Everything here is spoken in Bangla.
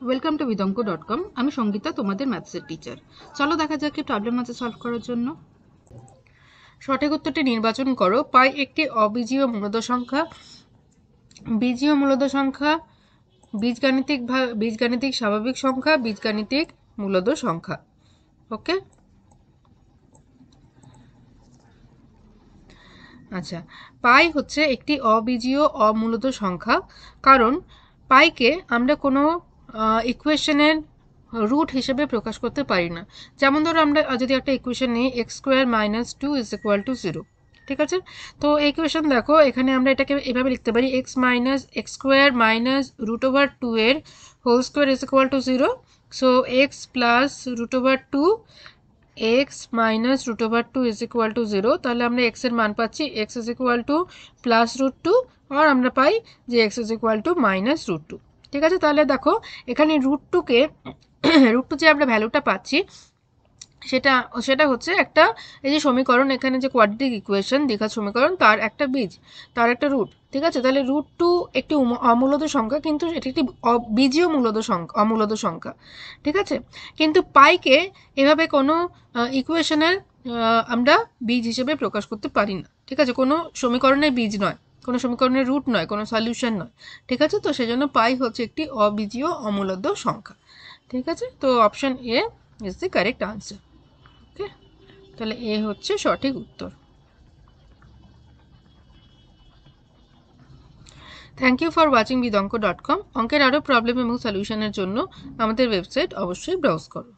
Welcome to vidonko.com। আমি সঙ্গীতা, তোমাদের ম্যাথসের টিচার। চলো দেখা যাক কি প্রবলেম আছে সলভ করার জন্য। সঠিক উত্তরটি নির্বাচন করো। পাই একটি অবীজীয় মূলদ সংখ্যা। বীজীয় মূলদ সংখ্যা বীজগাণিতিক স্বাভাবিক সংখ্যা, বীজগাণিতিক মূলদ সংখ্যা। ওকে, আচ্ছা, পাই হচ্ছে একটি অবীজীয় অমূলদ সংখ্যা, কারণ পাইকে আমরা কোনো ইকুয়েশনের রুট হিসেবে প্রকাশ করতে পারি না। যেমন ধরো আমরা যদি একটা ইকুয়েশন নিই x² - 2 = 0, ঠিক আছে? তো এই ইকুয়েশন দেখো, এখানে আমরা এটাকে এভাবে লিখতে পারি x - x² - √2 এর whole square = 0। So x + √2 x - √2 = 0। তাহলে আমরা x এর মান পাচ্ছি x = +√2, আর আমরা পাই যে x = -√2। ঠিক আছে, তাহলে দেখো এখানে √2কে √2 যে আমরা ভ্যালুটা পাচ্ছি সেটা হচ্ছে একটা, এই যে সমীকরণ, এখানে যে কোয়াড্রেটিক ইকুয়েশন দ্বিঘাত সমীকরণ, তার একটা বীজ, তার একটা রুট। ঠিক আছে, তাহলে √2 একটি অমূলদ সংখ্যা, কিন্তু এটি একটি বীজীয় অমূলদ সংখ্যা। ঠিক আছে, কিন্তু পাইকে এভাবে কোনো ইকুয়েশনের আমরা বীজ হিসেবে প্রকাশ করতে পারি না। ঠিক আছে, কোনো সমীকরণের বীজ নয়, কোনো সমীকরণের রুট নয়, কোনো সলিউশন নয়। ঠিক আছে, তো সেজন্য পাই হচ্ছে একটি অবীজীয় অমূলদ সংখ্যা। ঠিক আছে, তো option A is the correct answer. Okay, তাহলে এ হচ্ছে সঠিক উত্তর। Thank you for watching vidonko.com। অঙ্কের আরও প্রবলেম এবং সলিউশনের জন্য আমাদের ওয়েবসাইট অবশ্যই ব্রাউজ করো।